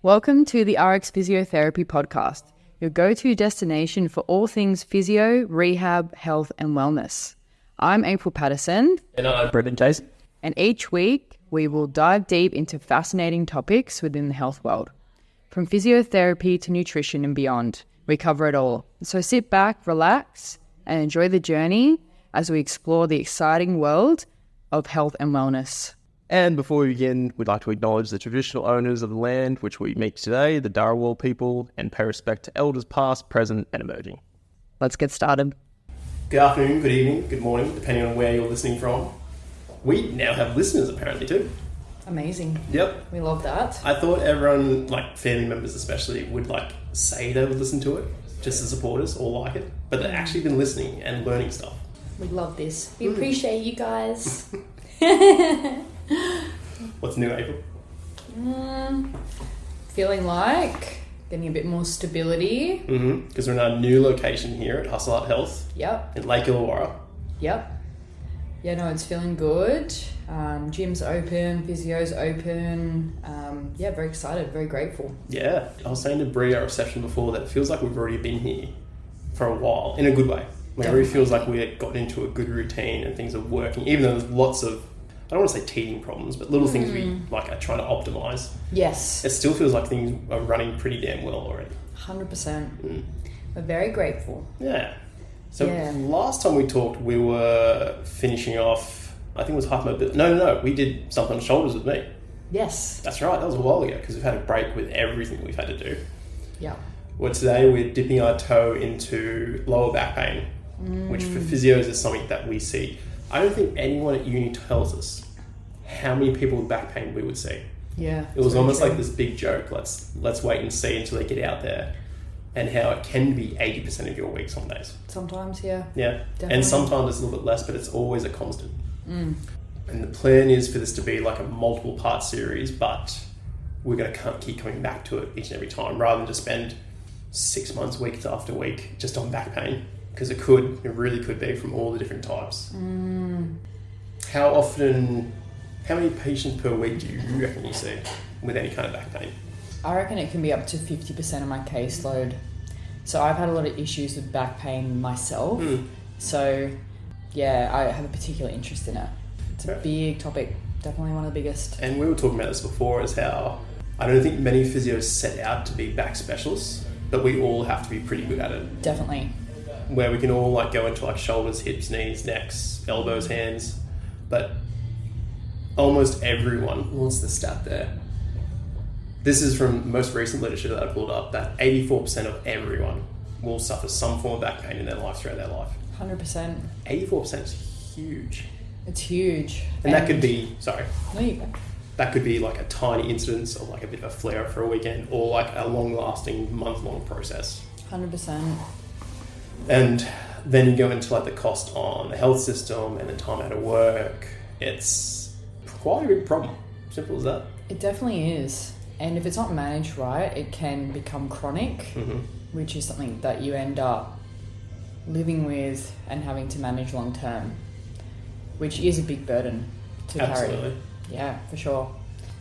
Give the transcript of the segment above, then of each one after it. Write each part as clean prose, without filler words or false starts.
Welcome to the RX Physiotherapy podcast, your go-to destination for all things physio, rehab, health and wellness. I'm April Patterson. And I'm Brendan Jason. And each week we will dive deep into fascinating topics within the health world. From physiotherapy to nutrition and beyond, we cover it all. So sit back, relax and enjoy the journey as we explore the exciting world of health and wellness. And before we begin, we'd like to acknowledge the traditional owners of the land which we meet today, the Dharawal people, and pay respect to elders past, present, and emerging. Let's get started. Good afternoon, good evening, good morning, depending on where you're listening from. We now have listeners apparently too. Amazing. Yep. We love that. I thought everyone, like family members especially, would like say they would listen to it just to support us or like it, but they've actually been listening and learning stuff. We love this. We appreciate you guys. What's new, April? Feeling like getting a bit more stability. Because we're in our new location here at Hustle Art Health Yep. in Lake Illawarra. Yep. Yeah, no, it's feeling good. Gym's open, physio's open. Very excited, very grateful. Yeah. I was saying to Brie, our reception before, that it feels like we've already been here for a while, in a good way. It really feels like we had gotten into a good routine and things are working, even though there's lots of, I don't want to say teething problems, but little things we are trying to optimize. Yes. It still feels like things are running pretty damn well already. 100%. We're very grateful. Yeah. So last time we talked, we were finishing off, I think it was hypermobility. No, we did something on shoulders with me. Yes. That's right, that was a while ago because we've had a break with everything we've had to do. Yeah. Well, today we're dipping our toe into lower back pain, which for physios is something that we see. I don't think anyone at uni tells us how many people with back pain we would see. Yeah. It was almost like this big joke. Let's wait and see until they get out there, and how it can be 80% of your week some days. Sometimes, yeah. Yeah. Definitely. And sometimes it's a little bit less, but it's always a constant. And the plan is for this to be like a multiple part series, but we're going to keep coming back to it each and every time rather than just spend 6 months, week after week, just on back pain. Because it really could be from all the different types. How many patients per week do you reckon you see with any kind of back pain? I reckon it can be up to 50% of my caseload. So I've had a lot of issues with back pain myself. So yeah, I have a particular interest in it. It's a big topic, definitely one of the biggest. And we were talking about this before, is how I don't think many physios set out to be back specialists, but we all have to be pretty good at it. Definitely. Where we can all go into shoulders, hips, knees, necks, elbows, hands, but almost everyone, what's the stat there? This is from most recent literature that I pulled up, that 84% of everyone will suffer some form of back pain in their life throughout their life. 100%. 84% is huge. It's huge. And that could be, No, you go. that could be like a tiny incidence or like a bit of a flare for a weekend, or like a long-lasting, month-long process. 100%. And then you go into the cost on the health system and the time out of work. It's quite a big problem. Simple as that. It definitely is. And if it's not managed right, it can become chronic, which is something that you end up living with and having to manage long term, which is a big burden to carry. Absolutely. Yeah, for sure.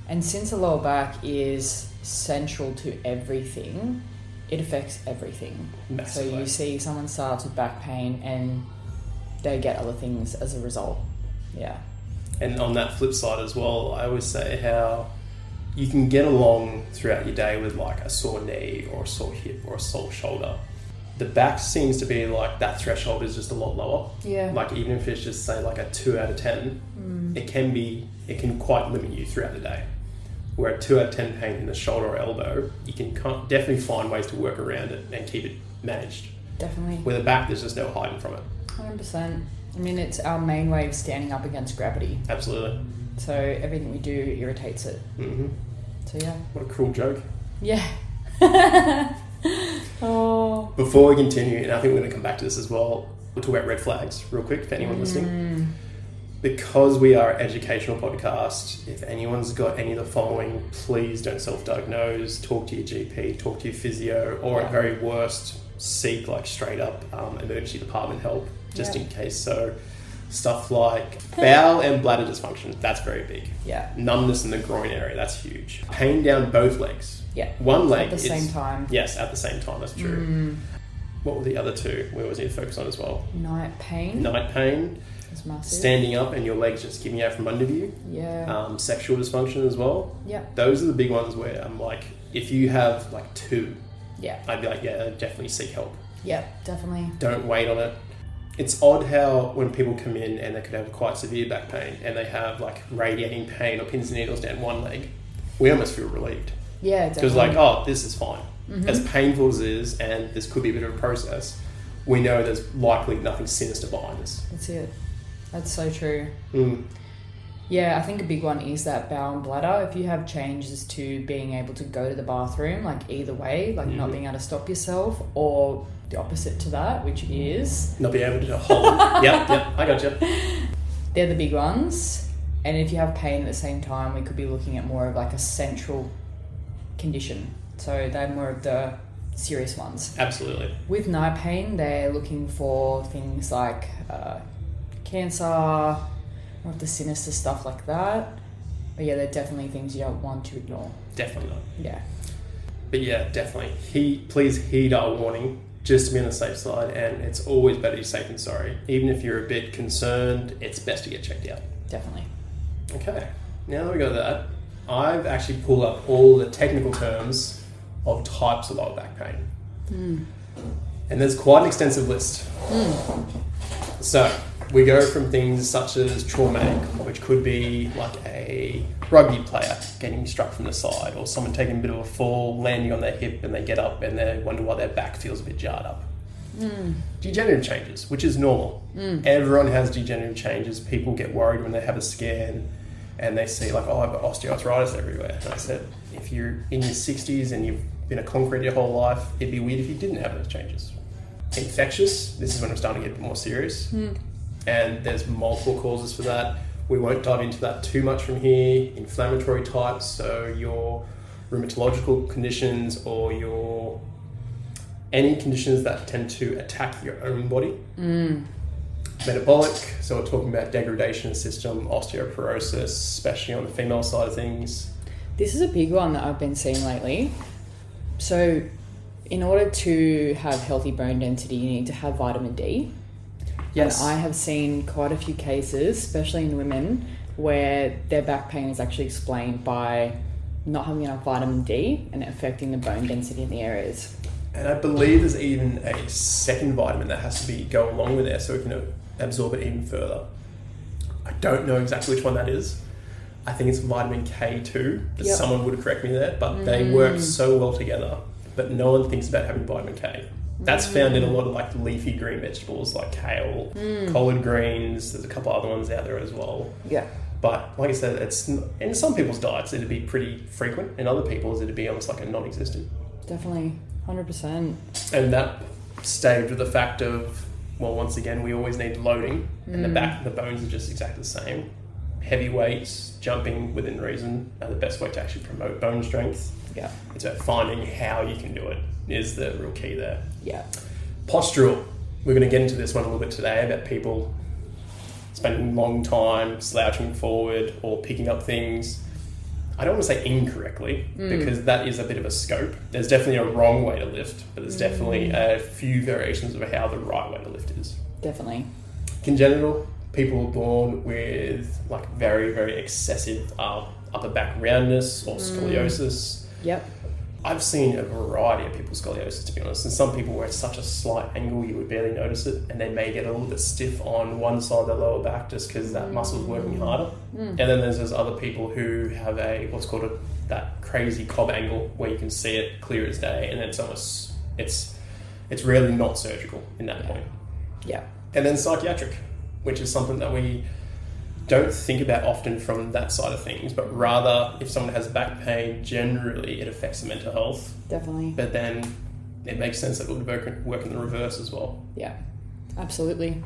And since the lower back is central to everything, it affects everything. Massively. So you see someone starts with back pain and they get other things as a result. Yeah. And on that flip side as well, I always say how you can get along throughout your day with a sore knee or a sore hip or a sore shoulder. The back seems to be that threshold is just a lot lower. Yeah. Even if it's just say a 2 out of 10, it can quite limit you throughout the day. Where a 2 out of 10 pain in the shoulder or elbow, you can definitely find ways to work around it and keep it managed. Definitely. With the back, there's just no hiding from it. 100%. I mean, it's our main way of standing up against gravity. Absolutely. So everything we do irritates it. So yeah. What a cruel joke. Yeah. Oh. Before we continue, and I think we're going to come back to this as well, we'll talk about red flags real quick for anyone listening. Because we are an educational podcast, if anyone's got any of the following, please don't self-diagnose, talk to your GP, talk to your physio, or at very worst, seek straight up emergency department help, just in case. So stuff like bowel and bladder dysfunction, that's very big. Yeah. Numbness in the groin area, that's huge. Pain down both legs, Yeah. One leg at the same time. Yes, at the same time. That's true. What were the other two we always need to focus on as well? Night pain. Night pain. It's massive. Standing up and your legs just giving out from under you. Yeah. Sexual dysfunction as well. Yeah. Those are the big ones where I'm like, if you have like two, Yeah. I'd be like, yeah, definitely seek help. Yeah, definitely. Don't wait on it. It's odd how when people come in and they could have quite severe back pain and they have like radiating pain or pins and needles down one leg, we almost feel relieved. Yeah, definitely. Because like, oh, this is fine. As painful as it is, and this could be a bit of a process, we know there's likely nothing sinister behind this. That's it. That's so true. Mm. Yeah, I think a big one is that bowel and bladder. If you have changes to being able to go to the bathroom, like either way, like not being able to stop yourself, or the opposite to that, which is... Not be able to hold. Yep, I gotcha. They're the big ones. And if you have pain at the same time, we could be looking at more of like a central condition. So they're more of the serious ones. Absolutely. With night pain, they're looking for things like cancer, more of the sinister stuff like that. But yeah, they're definitely things you don't want to ignore. Definitely not. Yeah. But yeah, definitely. Please heed our warning, just to be on the safe side, and it's always better to be safe than sorry. Even if you're a bit concerned, it's best to get checked out. Definitely. Okay, now that we got that, I've actually pulled up all the technical terms of types of lower back pain. And there's quite an extensive list. So we go from things such as traumatic, which could be like a rugby player getting struck from the side, or someone taking a bit of a fall, landing on their hip, and they get up and they wonder why their back feels a bit jarred up. Degenerative changes, which is normal. Everyone has degenerative changes. People get worried when they have a scan and they see like, oh, I've got osteoarthritis everywhere. And I said, if you're in your 60s and you've been a concrete your whole life, it'd be weird if you didn't have those changes. Infectious, this is when I'm starting to get a bit more serious. And there's multiple causes for that. We won't dive into that too much from here. Inflammatory types, so your rheumatological conditions or your any conditions that tend to attack your own body. Metabolic, so we're talking about degradation of the system, osteoporosis, especially on the female side of things. This is a big one that I've been seeing lately. So in order to have healthy bone density, you need to have vitamin D. Yes. And I have seen quite a few cases, especially in women, where their back pain is actually explained by not having enough vitamin D and affecting the bone density in the areas. And I believe there's even a second vitamin that has to go along with it so we can absorb it even further. I don't know exactly which one that is. I think it's vitamin K2, but someone would correct me there, but they work so well together, but no one thinks about having vitamin K. That's found in a lot of like leafy green vegetables like kale, collard greens, there's a couple other ones out there as well. Yeah. But like I said, it's in some people's diets it'd be pretty frequent, in other people's it'd be almost like a non-existent. Definitely, 100%. And that stayed with the fact of, well, once again, we always need loading, and the back and the bones are just exactly the same. Heavy weights, jumping within reason are the best way to actually promote bone strength. Yeah. It's about finding how you can do it is the real key there. Yeah. Postural. We're going to get into this one a little bit today about people spending a long time slouching forward or picking up things. I don't want to say incorrectly because that is a bit of a scope. There's definitely a wrong way to lift, but there's definitely a few variations of how the right way to lift is. Definitely. Congenital. People are born with like very, very excessive upper back roundness or scoliosis. Yep. I've seen a variety of people's scoliosis, to be honest, and some people where it's such a slight angle you would barely notice it, and they may get a little bit stiff on one side of their lower back just because that muscle's working harder. And then there's those other people who have what's called that crazy cob angle where you can see it clear as day, and it's almost it's really not surgical in that point. Yeah. And then psychiatric, which is something that we don't think about often from that side of things, but rather if someone has back pain, generally it affects the mental health. Definitely. But then it makes sense that it would work in the reverse as well. Yeah, absolutely.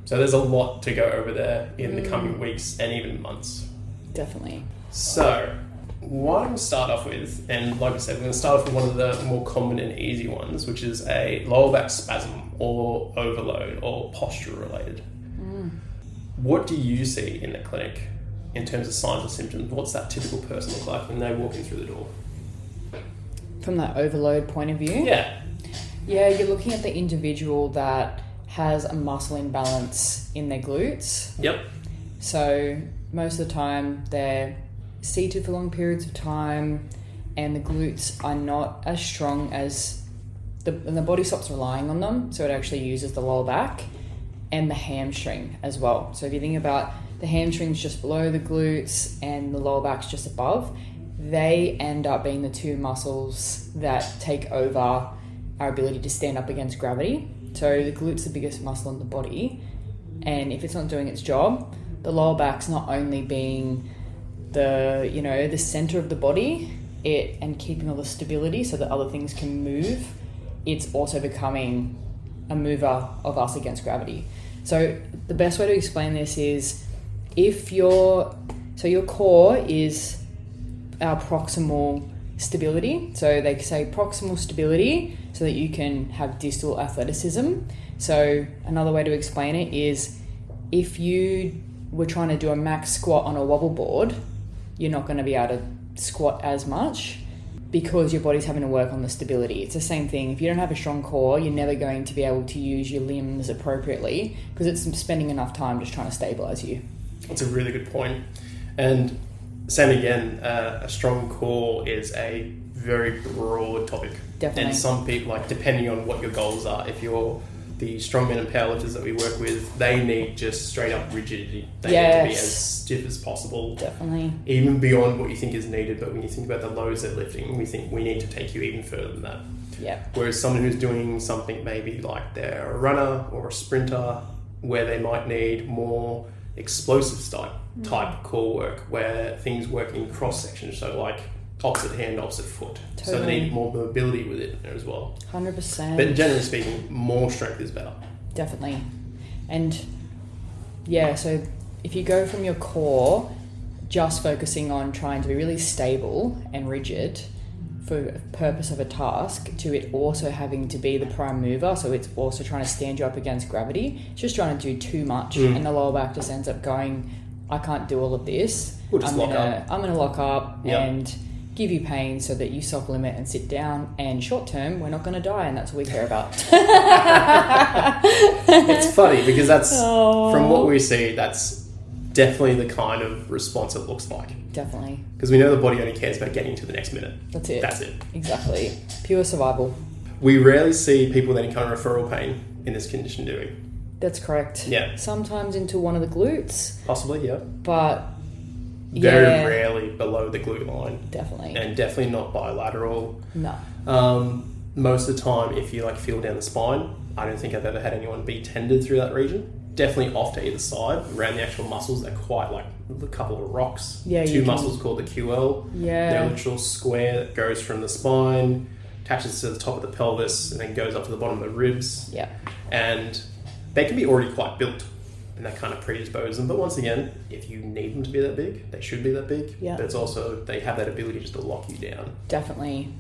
So there's a lot to go over there in the coming weeks and even months. Definitely. So what I'm going to start off with, and like I said, we're going to start off with one of the more common and easy ones, which is a lower back spasm or overload or posture related. What do you see in the clinic in terms of signs or symptoms? What's that typical person look like when they walk in through the door? From that overload point of view? Yeah. Yeah, you're looking at the individual that has a muscle imbalance in their glutes. Yep. So most of the time they're seated for long periods of time and the glutes are not as strong as and the body stops relying on them. So it actually uses the lower back and the hamstring as well. So if you think about the hamstrings just below the glutes and the lower back's just above, they end up being the two muscles that take over our ability to stand up against gravity. So the glute's the biggest muscle in the body, and if it's not doing its job, the lower back's not only being the center of the body and keeping all the stability so that other things can move, it's also becoming a mover of us against gravity. So the best way to explain this is your core is our proximal stability. So they say proximal stability so that you can have distal athleticism. So another way to explain it is if you were trying to do a max squat on a wobble board, you're not going to be able to squat as much because your body's having to work on the stability. It's the same thing. If you don't have a strong core, you're never going to be able to use your limbs appropriately because it's spending enough time just trying to stabilize you. That's a really good point. And same again, a strong core is a very broad topic. Definitely. And some people, depending on what your goals are, if you're the strongmen and powerlifters that we work with, they need just straight up rigidity. They need to be as stiff as possible. Definitely. Even beyond what you think is needed. But when you think about the loads they're lifting, we think we need to take you even further than that. Yeah. Whereas someone who's doing something maybe like they're a runner or a sprinter, where they might need more explosive type core work, where things work in cross sections, so like opposite hand, opposite foot. Totally. So they need more mobility with it as well. 100%. But generally speaking, more strength is better. Definitely. And yeah, so if you go from your core just focusing on trying to be really stable and rigid for the purpose of a task to it also having to be the prime mover, so it's also trying to stand you up against gravity, it's just trying to do too much and the lower back just ends up going, I can't do all of this. We'll just lock up. I'm going to lock up and give you pain so that you self-limit and sit down, and short term we're not going to die, and that's what we care about. It's funny because that's from what we see, that's definitely the kind of response it looks like. Definitely. Because we know the body only cares about getting to the next minute. That's it. That's it. Exactly. Pure survival. We rarely see people that encounter referral pain in this condition, do we? That's correct. Yeah. Sometimes into one of the glutes. Possibly, yeah. But very rarely below the glute line. Definitely. And definitely not bilateral. No. Most of the time, if you feel down the spine, I don't think I've ever had anyone be tended through that region. Definitely off to either side, around the actual muscles. They're quite like a couple of rocks. Yeah, Two muscles called the QL. Yeah. They're a literal square that goes from the spine, attaches to the top of the pelvis, and then goes up to the bottom of the ribs. Yeah. And they can be already quite built, and that kind of predisposes them. But once again, if you need them to be that big, they should be that big. Yeah. But it's also, they have that ability just to lock you down. Definitely.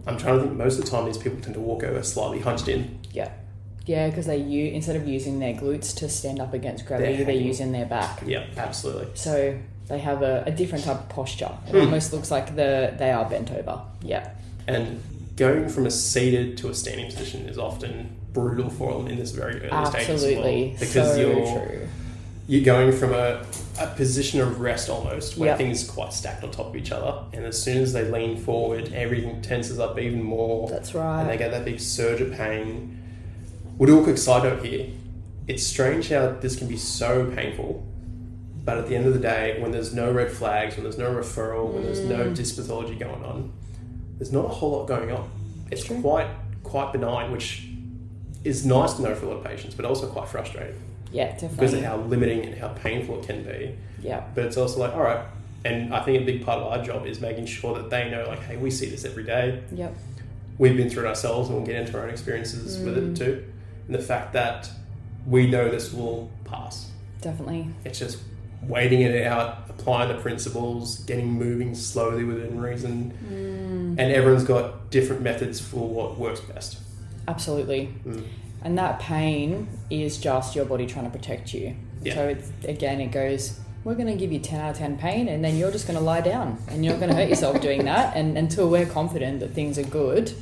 I'm trying to think, most of the time these people tend to walk over slightly hunched in. Yeah. Yeah, because instead of using their glutes to stand up against gravity, they're using their back. Yeah, absolutely. So they have a different type of posture. It almost looks like they are bent over. Yeah. And going from a seated to a standing position is often brutal for them in this very early stage as well. Absolutely. Because so true. You're going from a position of rest almost, where Yep. things are quite stacked on top of each other. And as soon as they lean forward, everything tenses up even more. That's right. And they get that big surge of pain. We'll do a quick side note here. It's strange how this can be so painful, but at the end of the day, when there's no red flags, when there's no referral, when there's no dyspathology going on, there's not a whole lot going on. It's quite benign, which is nice to know for a lot of patients, but also quite frustrating. Yeah, definitely. Because of how limiting and how painful it can be. Yeah. But it's also all right. And I think a big part of our job is making sure that they know, hey, we see this every day. Yep. We've been through it ourselves, and we'll get into our own experiences with it too. And the fact that we know this will pass. Definitely. It's just waiting it out, applying the principles, getting moving slowly within reason. And everyone's got different methods for what works best. Absolutely. And that pain is just your body trying to protect you. Yeah. So it goes we're going to give you 10 out of 10 pain, and then you're just going to lie down, and you're not going to hurt yourself doing that. And until we're confident that things are good,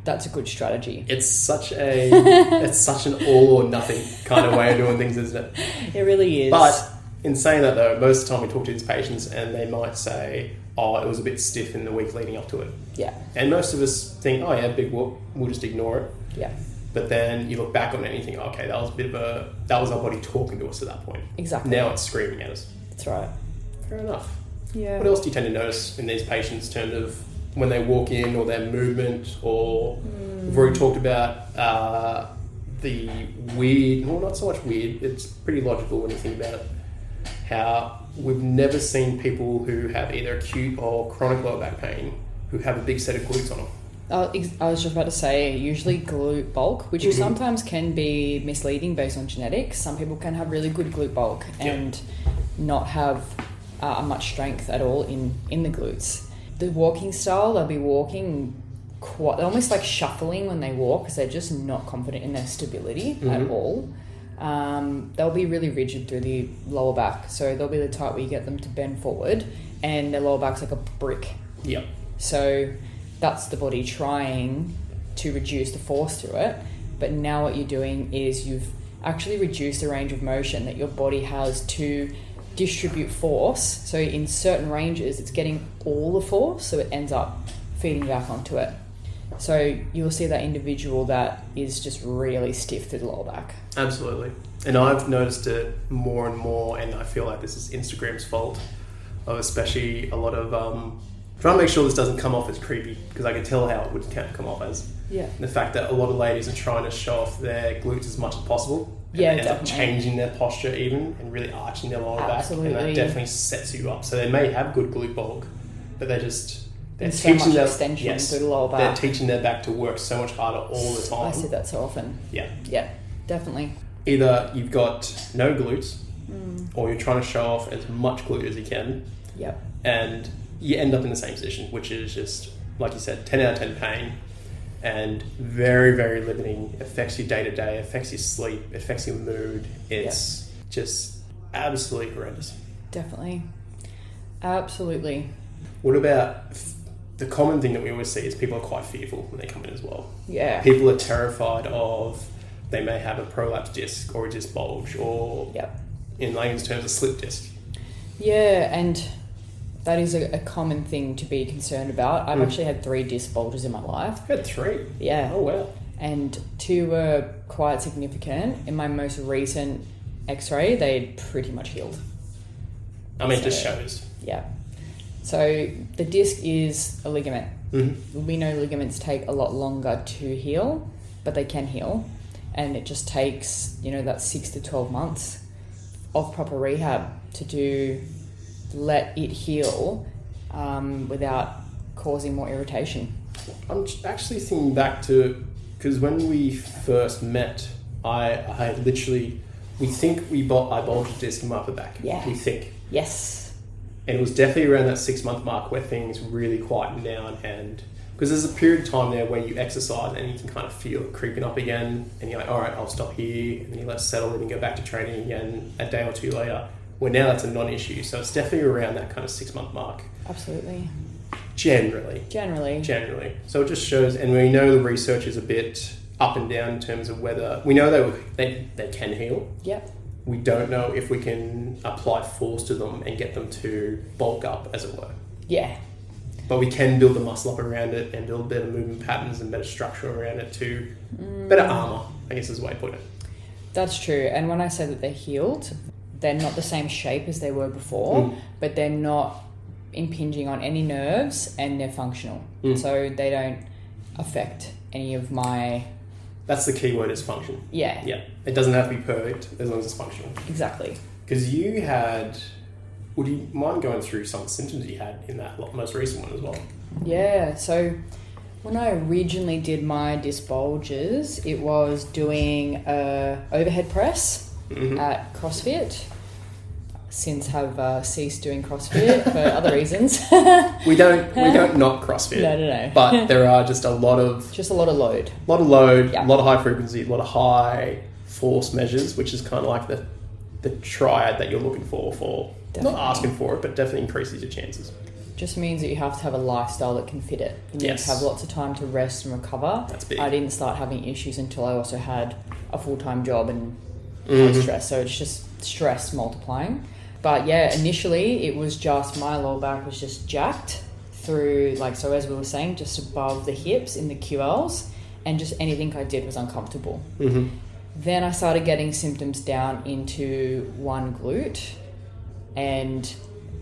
that's a good strategy. It's such an all or nothing kind of way of doing things, isn't it? It really is. But in saying that though, most of the time we talk to these patients and they might say, oh, it was a bit stiff in the week leading up to it. Yeah. And most of us think, oh yeah, big whoop, we'll just ignore it. Yeah. But then you look back on it and you think, okay, that was our body talking to us at that point. Exactly. Now it's screaming at us. That's right. Fair enough. Yeah. What else do you tend to notice in these patients in terms of when they walk in, or their movement, or we've already talked about the weird, well, not so much weird, it's pretty logical when you think about it, how we've never seen people who have either acute or chronic lower back pain who have a big set of glutes on them. I was just about to say, usually glute bulk, which sometimes can be misleading based on genetics. Some people can have really good glute bulk and not have much strength at all in the glutes. The walking style, they'll be walking they're almost like shuffling when they walk because they're just not confident in their stability at all. They'll be really rigid through the lower back. So they'll be the type where you get them to bend forward and their lower back's like a brick. Yep. So that's the body trying to reduce the force through it. But now what you're doing is you've actually reduced the range of motion that your body has to distribute force. So in certain ranges, it's getting all the force, so it ends up feeding back onto it. So you'll see that individual that is just really stiff through the lower back. Absolutely. And I've noticed it more and more, and I feel like this is Instagram's fault, of especially a lot of trying to make sure this doesn't come off as creepy, because I can tell how it would come off as. Yeah. The fact that a lot of ladies are trying to show off their glutes as much as possible. Yeah, and end up definitely. changing their posture even and really arching their lower Absolutely. back. And that definitely sets you up. So they may have good glute bulk, but they're And so much extension through the lower back. They're teaching their back to work so much harder all the time. I see that so often. Yeah. Yeah, definitely. Either you've got no glutes or you're trying to show off as much glute as you can. Yep. And you end up in the same position, which is just, like you said, 10 out of 10 pain and very, very limiting. Affects your day-to-day, affects your sleep, affects your mood. It's just absolutely horrendous. Definitely. Absolutely. What about the common thing that we always see is people are quite fearful when they come in as well. Yeah. People are terrified of they may have a prolapse disc or a disc bulge or, in layman's terms, a slip disc. Yeah, and that is a common thing to be concerned about. I've actually had 3 disc bulges in my life. You had 3? Yeah. Oh, wow. And 2 were quite significant. In my most recent x-ray, they'd pretty much healed. I mean, it just shows. Yeah. So the disc is a ligament. Mm-hmm. We know ligaments take a lot longer to heal, but they can heal. And it just takes, that 6 to 12 months of proper rehab to let it heal without causing more irritation. I'm actually thinking back to, because when we first met, I literally, I bulged a disc in my upper back. Yeah. We think. Yes. And it was definitely around that 6-month mark where things really quietened down, and because there's a period of time there where you exercise and you can kind of feel it creeping up again, and you're like, all right, I'll stop here, and then you let it settle in and go back to training again a day or 2 later. Well, now that's a non-issue, so it's definitely around that kind of 6-month mark. Absolutely. Generally. So it just shows, and we know the research is a bit up and down in terms of whether we know they can heal. Yep. We don't know if we can apply force to them and get them to bulk up, as it were. Yeah. But we can build the muscle up around it and build better movement patterns and better structure around it to better armour, I guess is the way to put it. That's true. And when I say that they're healed, they're not the same shape as they were before, but they're not impinging on any nerves and they're functional. So they don't affect any of my... That's the key word, is function. Yeah. Yeah. It doesn't have to be perfect as long as it's functional. Exactly. Because you had... Would you mind going through some symptoms you had in that most recent one as well? Yeah. So when I originally did my disc bulges, it was doing a overhead press at CrossFit. Since have ceased doing CrossFit for other reasons. We don't knock CrossFit. No. But there are just a lot of load. A lot of high frequency, a lot of high force measures, which is kind of like the triad that you're looking for Definitely. not asking for it, but definitely increases your chances. Just means that you have to have a lifestyle that can fit it. You need Yes. to have lots of time to rest and recover. That's big. I didn't start having issues until I also had a full-time job and high stress. So it's just stress multiplying. But yeah, initially it was just my lower back was just jacked through, like, so as we were saying, just above the hips in the QLs, and just anything I did was uncomfortable. Then I started getting symptoms down into one glute, and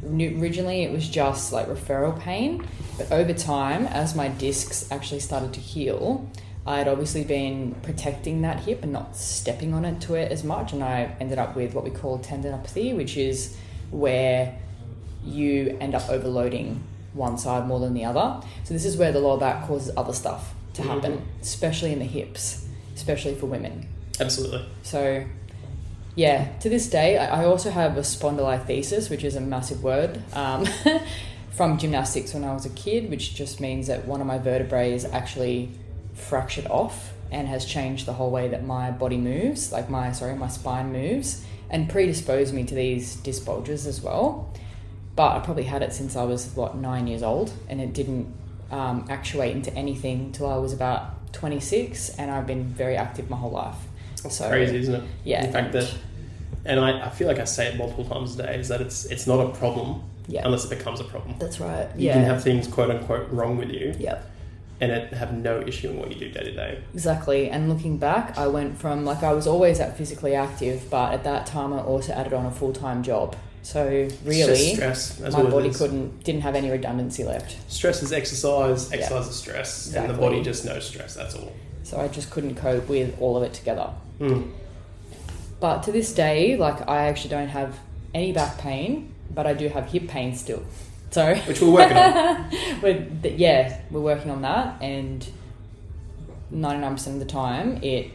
originally it was just like referral pain, but over time, as my discs actually started to heal, I had obviously been protecting that hip and not stepping on it to it as much, and I ended up with what we call tendinopathy, which is where you end up overloading one side more than the other. So this is where the lower back causes other stuff to happen, especially in the hips, especially for women. Absolutely. So yeah, to this day, I also have a spondylolisthesis, which is a massive word, from gymnastics when I was a kid, which just means that one of my vertebrae is actually fractured off and has changed the whole way that my body moves, like my spine moves, and predisposed me to these disc bulges as well. But I probably had it since I was 9 years old, and it didn't actuate into anything till I was about 26, and I've been very active my whole life. That's So, crazy, isn't it? Yeah. The fact that, and I feel like I say it multiple times a day, is that it's not a problem unless it becomes a problem. That's right. You can have things quote unquote wrong with you, and it have no issue in what you do day to day. Exactly. And looking back, I went from, like, I was always that physically active, but at that time I also added on a full-time job. So really, stress. That's my what body it is. didn't have any redundancy left. Stress is exercise, exercise is stress, and the Exactly. body just knows stress, that's all. So I just couldn't cope with all of it together. But to this day, like, I actually don't have any back pain, but I do have hip pain still. So Which we're working on. we're working on that, and 99% of the time it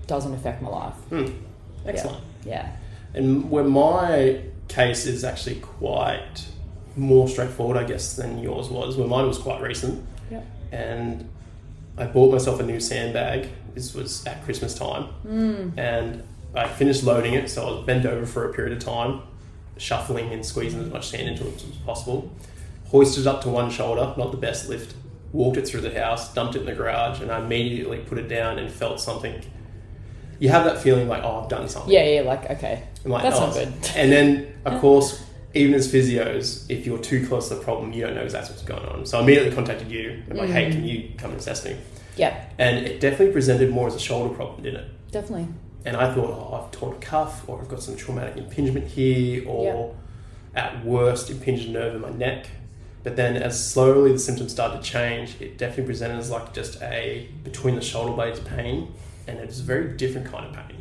doesn't affect my life. Excellent. Yeah. And where my case is actually quite more straightforward, I guess, than yours was, where mine was quite recent. Yep. And I bought myself a new sandbag. This was at Christmas time. And I finished loading it, so I was bent over for a period of time, shuffling and squeezing as much sand into it as possible. Hoisted it up to one shoulder, not the best lift. Walked it through the house, dumped it in the garage, and I immediately put it down and felt something. You have that feeling like, oh, I've done something. Yeah, like, okay, I'm like, that's oh. not good. And then, of course, even as physios, if you're too close to the problem, you don't know exactly what's going on. So I immediately contacted you. I'm like, hey, can you come and assess me? Yeah, And it definitely presented more as a shoulder problem, didn't it? definitely. And I thought, oh, I've torn a cuff, or I've got some traumatic impingement here, or at worst, impinged nerve in my neck. But then as slowly the symptoms started to change, it definitely presented as like just a between the shoulder blades pain, and it's a very different kind of pain.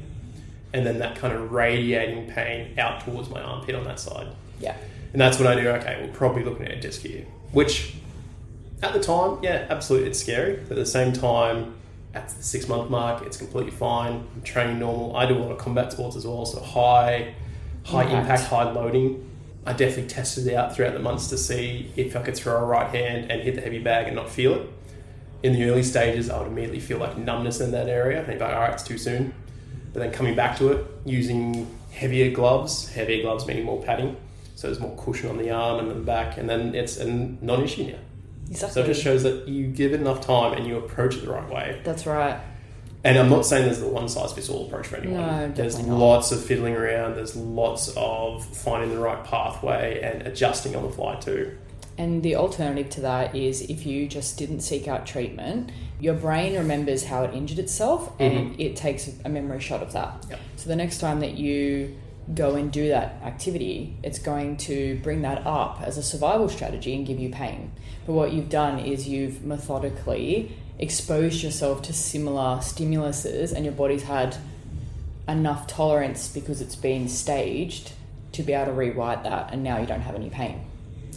And then that kind of radiating pain out towards my armpit on that side. Yeah. And that's when I knew, okay, we're probably looking at a disc here. Which, at the time, yeah, absolutely, it's scary. But at the same time, at the 6 month mark, it's completely fine. I'm training normal. I do a lot of combat sports as well, so high impact, high loading. I definitely tested it out throughout the months to see if I could throw a right hand and hit the heavy bag and not feel it. In the early stages, I would immediately feel like numbness in that area. And I'd be like, all right, it's too soon. But then coming back to it, using heavier gloves meaning more padding, so there's more cushion on the arm and the back, and then it's a non-issue now. Exactly. So it just shows that you give it enough time and you approach it the right way. That's right. And I'm not saying there's the one-size-fits-all approach for anyone. No, there's definitely not. lots of fiddling around, there's lots of finding the right pathway and adjusting on the fly too. And the alternative to that is if you just didn't seek out treatment, your brain remembers how it injured itself and it takes a memory shot of that. Yep. So the next time that you go and do that activity, it's going to bring that up as a survival strategy and give you pain. But what you've done is you've methodically exposed yourself to similar stimuluses, and your body's had enough tolerance because it's been staged to be able to rewrite that, and now you don't have any pain.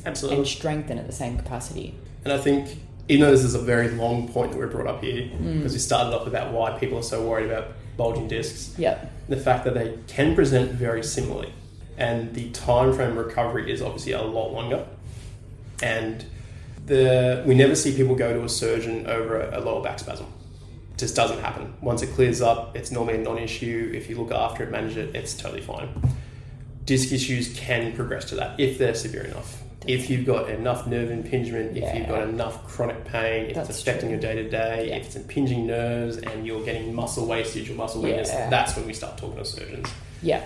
Absolutely. And strengthen at the same capacity. And I think, even though this is a very long point that we brought up here, because we started off about why people are so worried about bulging discs, Yep. the fact that they can present very similarly, and the time frame recovery is obviously a lot longer. And we never see people go to a surgeon over a lower back spasm. It just doesn't happen. Once it clears up, it's normally a non-issue. If you look after it, manage it, it's totally fine. disc issues can progress to that if they're severe enough. If you've got enough nerve impingement, if you've got enough chronic pain, if it's affecting your day-to-day, if it's impinging nerves and you're getting muscle wastage or muscle weakness, that's when we start talking to surgeons. Yeah.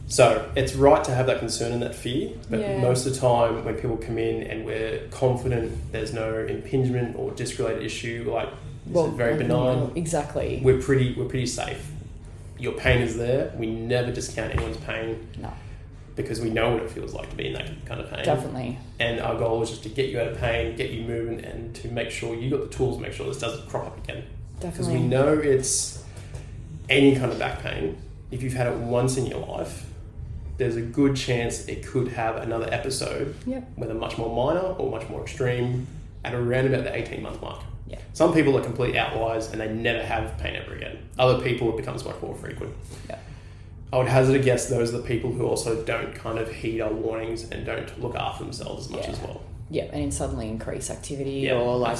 So it's right to have that concern and that fear, but most of the time when people come in and we're confident there's no impingement or disc-related issue, like this is very benign. Exactly. We're pretty safe. Your pain is there. We never discount anyone's pain. No. Because we know what it feels like to be in that kind of pain. Definitely. And our goal is just to get you out of pain, get you moving, and to make sure you got the tools to make sure this doesn't crop up again. Definitely. Because we know it's any kind of back pain. If you've had it once in your life, there's a good chance it could have another episode, whether much more minor or much more extreme, at around about the 18-month mark. Yeah. Some people are complete outliers and they never have pain ever again. Other people, it becomes much more frequent. Yeah. I would hazard a guess those are the people who also don't kind of heed our warnings and don't look after themselves as much as well. Yeah, and suddenly increase activity or like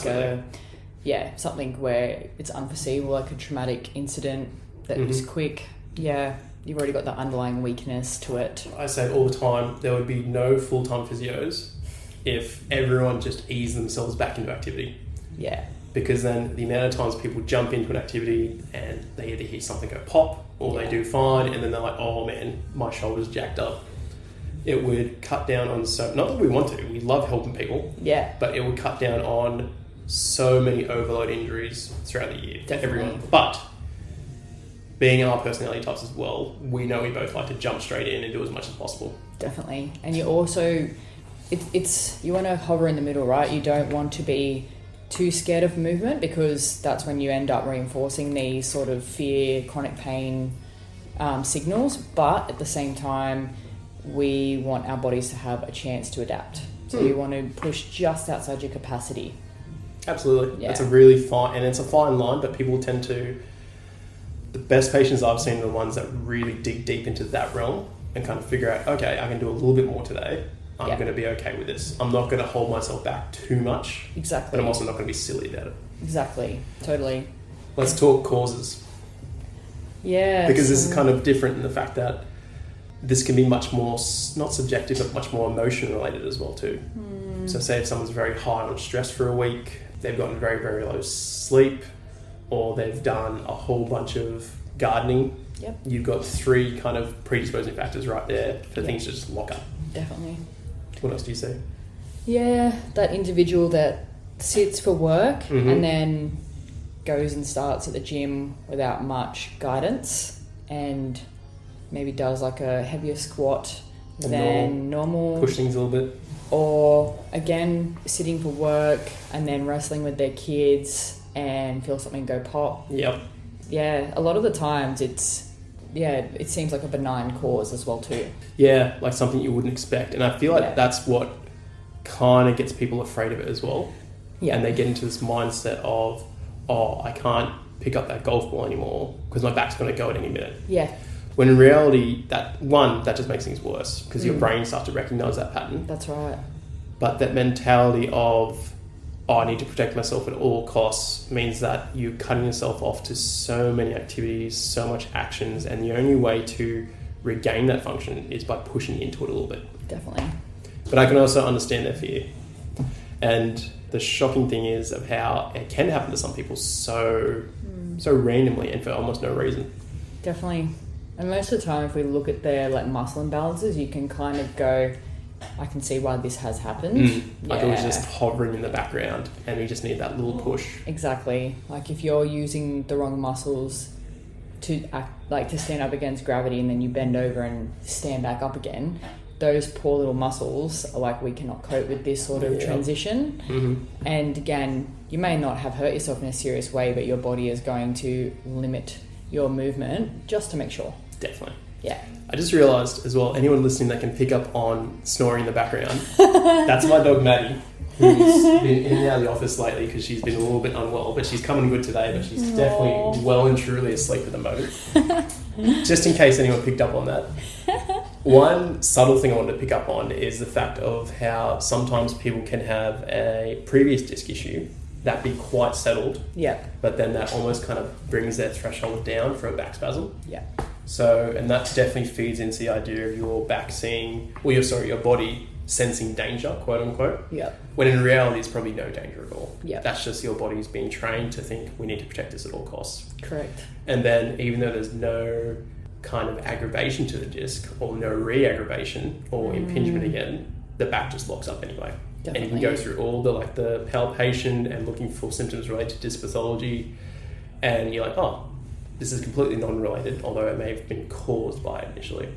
something where it's unforeseeable, like a traumatic incident that is quick. Yeah, you've already got that underlying weakness to it. I say it all the time, there would be no full-time physios if everyone just eased themselves back into activity. Yeah. Because then the amount of times people jump into an activity and they either hear something go pop or they do fine and then they're like, oh man, my shoulder's jacked up. It would cut down on not that we want to, we love helping people. Yeah. But it would cut down on so many overload injuries throughout the year. Definitely. Everyone. But being our personality types as well, we know we both like to jump straight in and do as much as possible. Definitely. And you also, it's you want to hover in the middle, right? You don't want to be too scared of movement because that's when you end up reinforcing these sort of fear, chronic pain signals. But at the same time, we want our bodies to have a chance to adapt. So you want to push just outside your capacity. Absolutely. Yeah. It's a really fine, and it's a fine line, but people tend to, the best patients I've seen are the ones that really dig deep into that realm and kind of figure out, okay, I can do a little bit more today. I'm going to be okay with this. I'm not going to hold myself back too much. Exactly. But I'm also not going to be silly about it. Exactly. Totally. Let's talk causes. Yeah. Because this is kind of different in the fact that this can be much more, not subjective, but much more emotion related as well too. So say if someone's very high on stress for a week, they've gotten very, very low sleep, or they've done a whole bunch of gardening. Yep. You've got 3 kind of predisposing factors right there for things to just lock up. Definitely. What else do you see? Yeah, that individual that sits for work and then goes and starts at the gym without much guidance and maybe does like a heavier squat than normal. Push things a little bit. Or again, sitting for work and then wrestling with their kids and feel something go pop. Yep. Yeah, a lot of the times it seems like a benign cause as well too. Yeah, like something you wouldn't expect. And I feel like that's what kind of gets people afraid of it as well. Yeah. And they get into this mindset of, oh, I can't pick up that golf ball anymore because my back's going to go at any minute. Yeah. When in reality, that just makes things worse because your brain starts to recognise that pattern. That's right. But that mentality of, oh, I need to protect myself at all costs means that you're cutting yourself off to so many activities, so much actions, and the only way to regain that function is by pushing into it a little bit. Definitely. But I can also understand their fear. And the shocking thing is of how it can happen to some people so randomly and for almost no reason. Definitely. And most of the time, if we look at their like muscle imbalances, you can kind of go, I can see why this has happened. Like it was just hovering in the background and you just need that little push. Exactly. Like if you're using the wrong muscles to act, like to stand up against gravity and then you bend over and stand back up again, those poor little muscles are like, we cannot cope with this sort of transition. And again, you may not have hurt yourself in a serious way, but your body is going to limit your movement just to make sure. Definitely. Yeah. I just realised as well, anyone listening that can pick up on snoring in the background, that's my dog Maddie, who's been in and out of the office lately because she's been a little bit unwell, but she's coming good today, but she's definitely well and truly asleep at the moment. Just in case anyone picked up on that. One subtle thing I wanted to pick up on is the fact of how sometimes people can have a previous disc issue that be quite settled, but then that almost kind of brings their threshold down for a back spasm. So, and that definitely feeds into the idea of your back seeing, or your body sensing danger, quote unquote. Yeah. When in reality, it's probably no danger at all. Yeah. That's just your body's being trained to think we need to protect this at all costs. Correct. And then even though there's no kind of aggravation to the disc or no re-aggravation or impingement again, the back just locks up anyway. Definitely. And you can go through all the palpation and looking for symptoms related to disc pathology, and you're like, oh, this is completely non-related, although it may have been caused by it initially.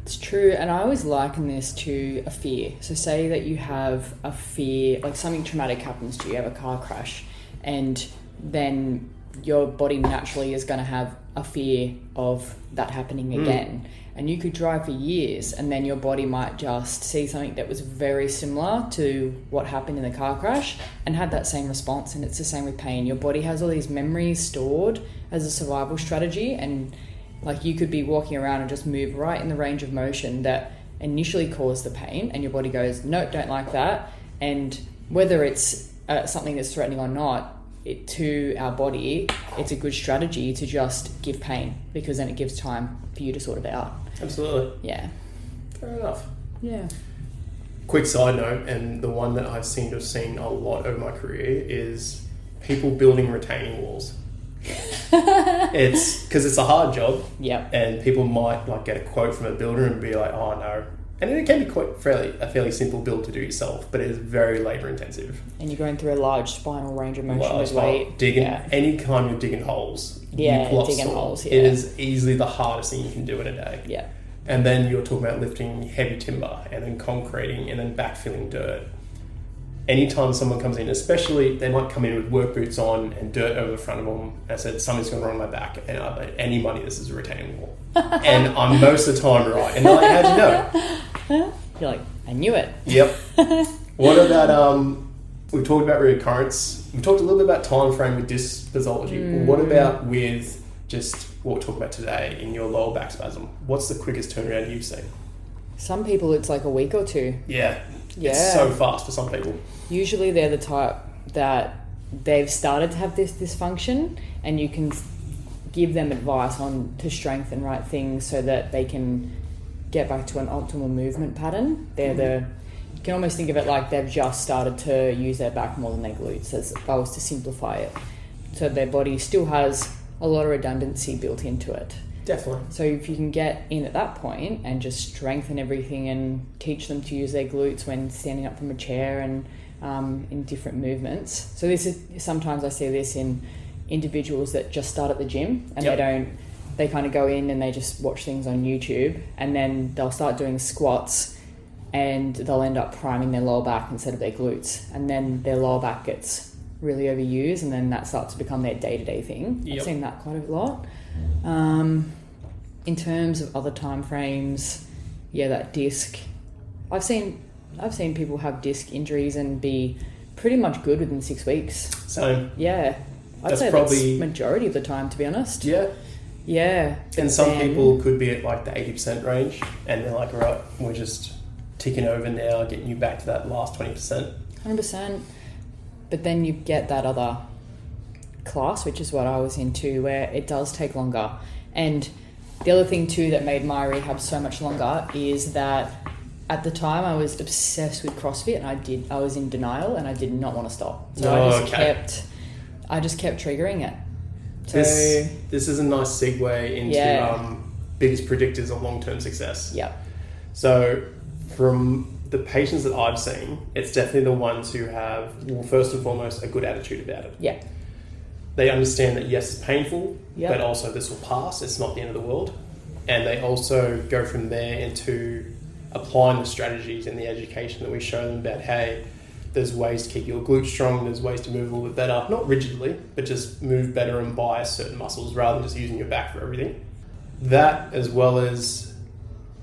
It's true, and I always liken this to a fear. So say that you have a fear, like something traumatic happens to you, you have a car crash, and then your body naturally is going to have a fear of that happening again. And you could drive for years, and then your body might just see something that was very similar to what happened in the car crash and had that same response. And it's the same with pain. Your body has all these memories stored as a survival strategy, and like you could be walking around and just move right in the range of motion that initially caused the pain, and your body goes, no, don't like that. And whether it's something that's threatening or not, to our body, it's a good strategy to just give pain, because then it gives time for you to sort it out. Absolutely. Yeah. Fair enough. Yeah. Quick side note, and the one that I've seemed to have seen a lot over my career, is people building retaining walls. It's because it's a hard job. Yep. And people might like get a quote from a builder and be like, oh no. And it can be quite a fairly simple build to do yourself, but it is very labour intensive. And you're going through a large spinal range of motion with Well, weight. digging Yeah. any time you're digging holes. Yeah, you pull up digging sore. holes, yeah. It is easily the hardest thing you can do in a day. Yeah. And then you're talking about lifting heavy timber and then concreting and then backfilling dirt. Anytime someone comes in, especially they might come in with work boots on and dirt over the front of them, and I said, something's going wrong with my back, and I bet any money this is a retaining wall. And I'm most of the time right. And they're like, how'd you know? You're like, I knew it. Yep. What about, we talked about recurrence. We talked a little bit about time frame with disc pathology. What about with just what we're talking about today in your lower back spasm? What's the quickest turnaround you've seen? Some people, it's like a week or two. Yeah. Yeah. It's so fast for some people. Usually they're the type that they've started to have this dysfunction, and you can give them advice on to strengthen right things so that they can get back to an optimal movement pattern. You can almost think of it like they've just started to use their back more than their glutes, as if I was to simplify it. So their body still has a lot of redundancy built into it. Definitely. So if you can get in at that point and just strengthen everything and teach them to use their glutes when standing up from a chair and in different movements. So this is, sometimes I see this in individuals that just start at the gym and they kind of go in and they just watch things on YouTube, and then they'll start doing squats and they'll end up priming their lower back instead of their glutes, and then their lower back gets really overused, and then that starts to become their day-to-day thing. I've seen that quite a lot. In terms of other time frames, that disc, I've seen people have disc injuries and be pretty much good within 6 weeks. Same. Yeah. I'd say that's majority of the time, to be honest. Yeah. Yeah. And some people could be at like the 80% range, and they're like, all right, we're just ticking over now, getting you back to that last 20%. 100%. But then you get that other class, which is what I was into, where it does take longer. And the other thing too that made my rehab so much longer is that at the time I was obsessed with CrossFit, and I was in denial, and I did not want to stop. So I just kept triggering it. So this is a nice segue into biggest predictors of long-term success. Yeah. So from the patients that I've seen, it's definitely the ones who have, well, first and foremost, a good attitude about it. Yeah. They understand that yes, it's painful, but also this will pass. It's not the end of the world. And they also go from there into applying the strategies and the education that we show them about, hey, there's ways to keep your glutes strong, there's ways to move a little bit better, not rigidly, but just move better and bias certain muscles rather than just using your back for everything. That, as well as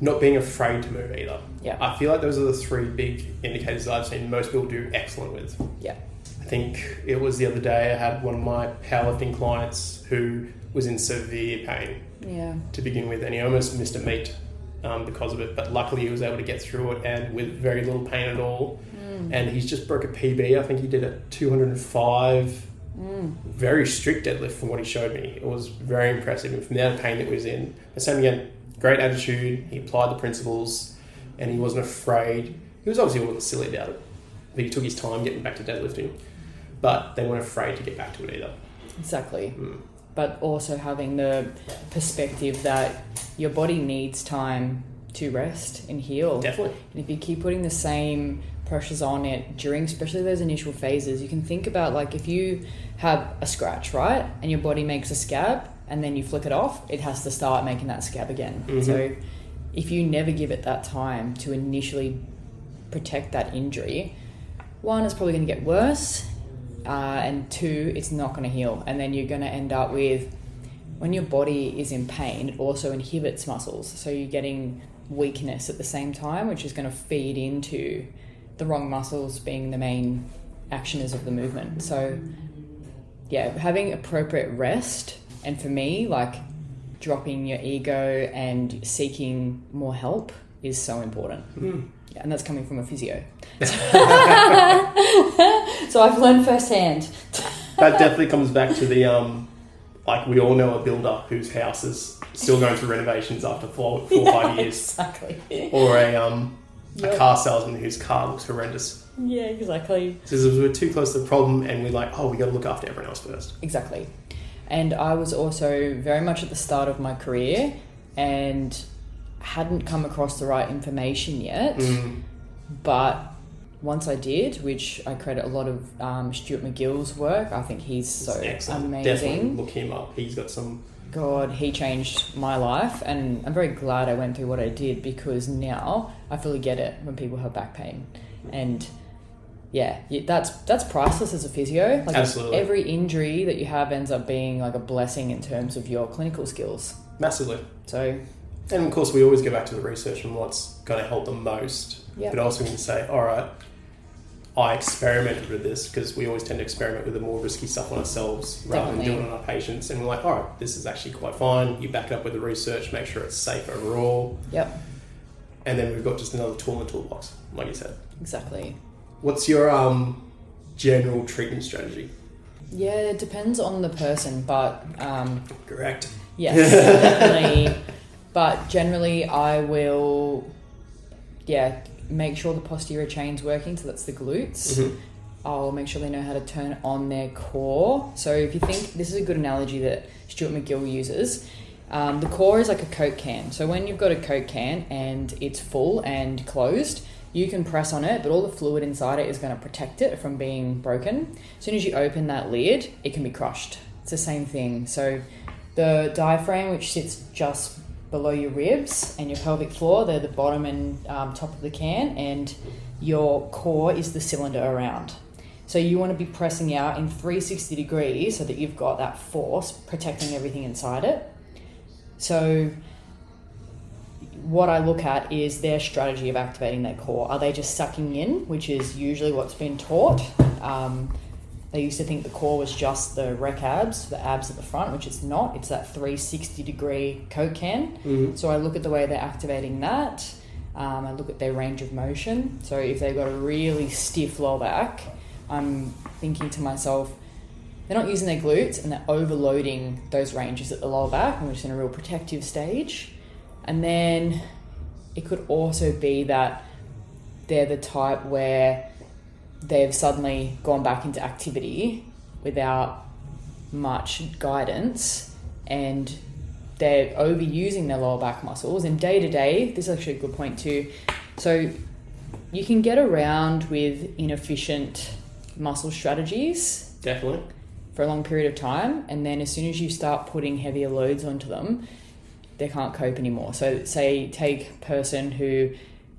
not being afraid to move either. Yeah. I feel like those are the three big indicators that I've seen most people do excellent with. Yeah. I think it was the other day I had one of my powerlifting clients who was in severe pain to begin with, and he almost missed a meet because of it, but luckily he was able to get through it and with very little pain at all. And he's just broke a PB. I think he did it 205 Very strict deadlift from what he showed me. It was very impressive. And from the amount of pain that he was in, the same again, great attitude. He applied the principles and he wasn't afraid. He was obviously a little silly about it, but he took his time getting back to deadlifting. But they weren't afraid to get back to it either. Exactly. But also having the perspective that your body needs time to rest and heal. Definitely. And if you keep putting the same pressures on it during especially those initial phases, you can think about like if you have a scratch, right, and your body makes a scab and then you flick it off, it has to start making that scab again. So if you never give it that time to initially protect that injury, one, it's probably going to get worse, and two, it's not going to heal, and then you're going to end up with, when your body is in pain, it also inhibits muscles, so you're getting weakness at the same time, which is going to feed into the wrong muscles being the main actioners of the movement. So yeah, having appropriate rest, and for me, like dropping your ego and seeking more help is so important. Yeah, and that's coming from a physio. So I've learned firsthand. That definitely comes back to the like we all know a builder whose house is still going through renovations after 4 or 5 years. Exactly. Or a car salesman whose car looks horrendous. Yeah, exactly. So we're too close to the problem and we're like, we got to look after everyone else first. Exactly. And I was also very much at the start of my career and hadn't come across the right information yet. But once I did, which I credit a lot of Stuart McGill's work, I think he's so amazing. Definitely look him up. He's got some... God, he changed my life, and I'm very glad I went through what I did, because now I fully get it when people have back pain. And yeah, that's priceless as a physio. Like, absolutely. Every injury that you have ends up being like a blessing in terms of your clinical skills. Massively. So... And of course, we always go back to the research and what's going to help the most. Yep. But also we can say, all right, I experimented with this, because we always tend to experiment with the more risky stuff on ourselves rather than doing it on our patients. And we're like, all right, this is actually quite fine. You back it up with the research, make sure it's safe overall. Yep. And then we've got just another tool in the toolbox, like you said. Exactly. What's your general treatment strategy? Yeah, it depends on the person, but... Correct. Yes, definitely. But generally, I will, make sure the posterior chain's working, so that's the glutes. I'll make sure they know how to turn on their core. So if you think, this is a good analogy that Stuart McGill uses, the core is like a Coke can. So when you've got a Coke can and it's full and closed, you can press on it, but all the fluid inside it is going to protect it from being broken. As soon as you open that lid, it can be crushed. It's the same thing. So the diaphragm, which sits just below your ribs, and your pelvic floor, they're the bottom and top of the can, and your core is the cylinder around. So you want to be pressing out in 360 degrees so that you've got that force protecting everything inside it. So what I look at is their strategy of activating their core. Are they just sucking in, which is usually what's been taught? They used to think the core was just the rec abs, the abs at the front, which it's not. It's that 360 degree Coke can. So I look at the way they're activating that. I look at their range of motion. So if they've got a really stiff lower back, I'm thinking to myself, they're not using their glutes and they're overloading those ranges at the lower back, and we're just in a real protective stage. And then it could also be that they're the type where they've suddenly gone back into activity without much guidance, and they're overusing their lower back muscles. And day to day, this is actually a good point too. So you can get around with inefficient muscle strategies. Definitely. For a long period of time, and then as soon as you start putting heavier loads onto them, they can't cope anymore. So say take a person who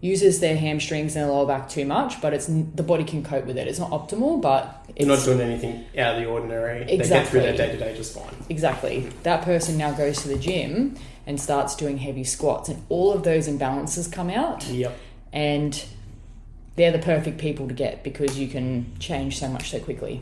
uses their hamstrings and their lower back too much, but the body can cope with it. It's not optimal, but they're not doing anything out of the ordinary. Exactly. They get through their day-to-day just fine. Exactly. That person now goes to the gym and starts doing heavy squats, and all of those imbalances come out. Yep. And they're the perfect people to get, because you can change so much so quickly.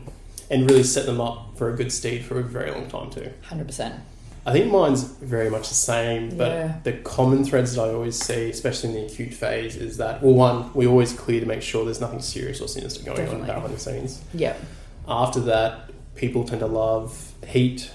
And really set them up for a good steed for a very long time too. 100%. I think mine's very much the same, but the common threads that I always see, especially in the acute phase, is that, well, one, we always clear to make sure there's nothing serious or sinister going on behind the scenes. Yep. After that, People tend to love heat.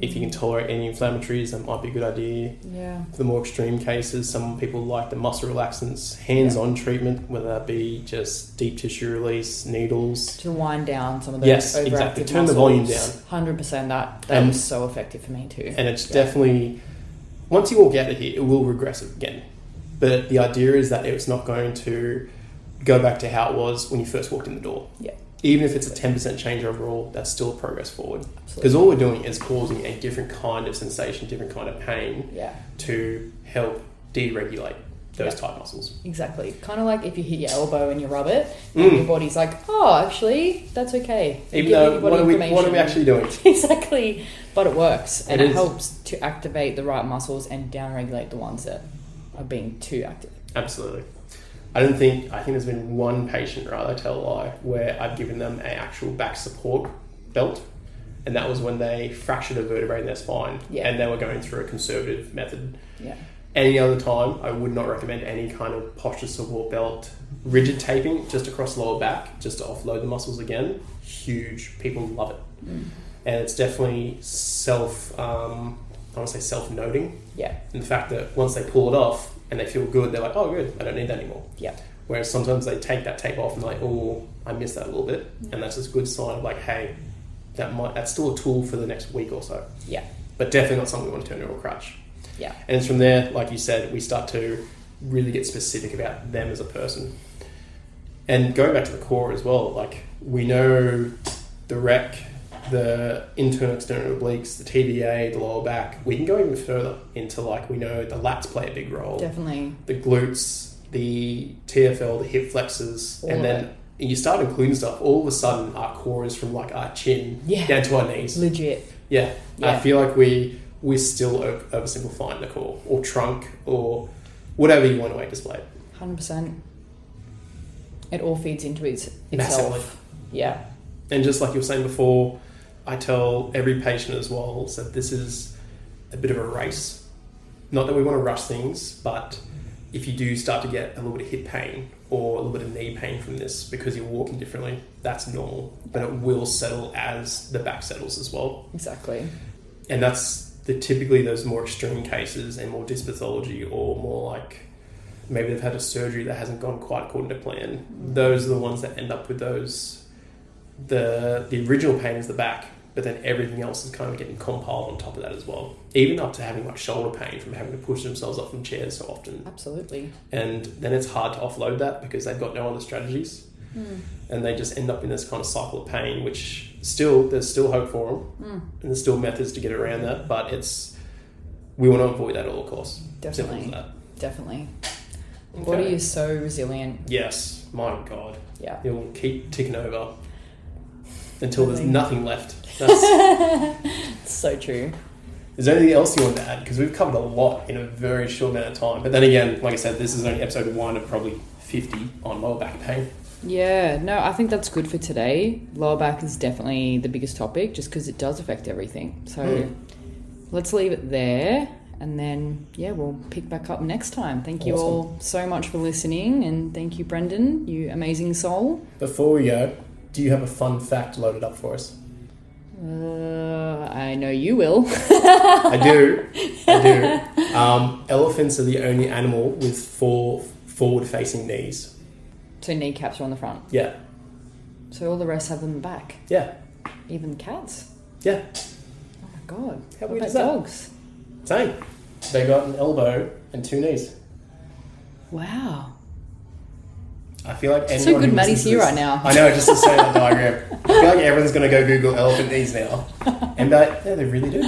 If you can tolerate any inflammatories, that might be a good idea. Yeah. For the more extreme cases, some people like the muscle relaxants, hands-on treatment, whether that be just deep tissue release, needles. To wind down some of those Yes, overactive exactly. Turn muscles. the volume down. 100%. That was so effective for me too. And it's definitely, once you walk out of here, it will regress again. But the idea is that it's not going to go back to how it was when you first walked in the door. Yeah. Even if it's a 10% change overall, that's still a progress forward. Because all we're doing is causing a different kind of sensation, different kind of pain to help deregulate those tight muscles. Exactly. Kind of like if you hit your elbow and you rub it, and your body's like, oh, actually, that's okay. Even though, what are we actually doing? Exactly. But it works. And it is. helps to activate the right muscles and downregulate the ones that are being too active. Absolutely. I think there's been one patient, rather, tell a lie, where I've given them an actual back support belt, and that was when they fractured a vertebrae in their spine, and they were going through a conservative method. Yeah. Any other time, I would not recommend any kind of posture support belt. Rigid taping just across the lower back, just to offload the muscles again, huge. People love it. And it's definitely self-noting. Yeah. And the fact that once they pull it off, and they feel good, they're like, oh, good, I don't need that anymore. Yeah. Whereas sometimes they take that tape off and they're like, oh, I missed that a little bit. And that's just a good sign of like, hey, that's still a tool for the next week or so. Yeah. But definitely not something we want to turn into a crutch. Yeah. And it's from there, like you said, we start to really get specific about them as a person. And going back to the core as well, like we know the rec, the internal external obliques, the TDA, the lower back. We can go even further into like we know the lats play a big role. Definitely. The glutes, the TFL, the hip flexors, and then you start including stuff. All of a sudden, our core is from like our chin down to our knees. Legit. Yeah. I feel like we're still oversimplifying the core or trunk or whatever you want to display it. 100%. It all feeds into itself. Massively. Yeah. And just like you were saying before, I tell every patient as well that this is a bit of a race. Not that we want to rush things, but if you do start to get a little bit of hip pain or a little bit of knee pain from this because you're walking differently, that's normal. But it will settle as the back settles as well. Exactly. And that's typically those more extreme cases and more dyspathology or more like maybe they've had a surgery that hasn't gone quite according to plan. Those are the ones that end up with those. The original pain is the back, but then everything else is kind of getting compiled on top of that as well. Even up to having like shoulder pain from having to push themselves up from chairs so often. Absolutely. And then it's hard to offload that because they've got no other strategies. And they just end up in this kind of cycle of pain, which there's still hope for them. And there's still methods to get around that, but we want to avoid that at all costs. Definitely. Simple as that. Definitely. The body is so resilient. Yes. My God. Yeah. It'll keep ticking over until there's nothing left. That's so true. Is there anything else you want to add? Because we've covered a lot in a very short amount of time. But then again, like I said, this is only episode 1 of probably 50 on lower back pain. Yeah, no, I think that's good for today. Lower back is definitely the biggest topic just because it does affect everything. So let's leave it there. And then, we'll pick back up next time. Thank you all so much for listening. And thank you, Brendan, you amazing soul. Before we go, do you have a fun fact loaded up for us? I know you will. I do. Elephants are the only animal with 4 forward-facing knees. So kneecaps are on the front? Yeah. So all the rest have them in the back? Yeah. Even cats? Yeah. Oh my God. How what weird about is that? Dogs? Same. They got an elbow and 2 knees. Wow. I feel like anyone so good who Maddie's listens to here this- right now. I know, just to say that diagram. I feel like everyone's going to go Google elephant knees now. And be like, yeah, they really do.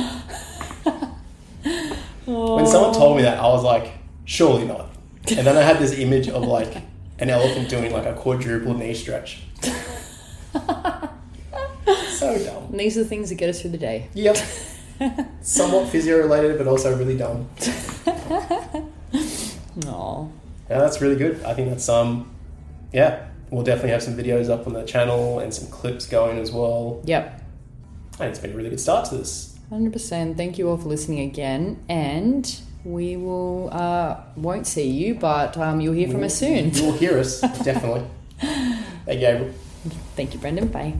When someone told me that, I was like, surely not. And then I had this image of like an elephant doing like a quadruple knee stretch. So dumb. And these are the things that get us through the day. Yep. Somewhat physio related, but also really dumb. Aw. Yeah, that's really good. I think that's we'll definitely have some videos up on the channel and some clips going as well. Yep. And it's been a really good start to this. 100%. Thank you all for listening again. And we will won't see you, but you'll hear from us soon. You'll hear us, definitely. Thank you, April. Thank you, Brendan. Bye.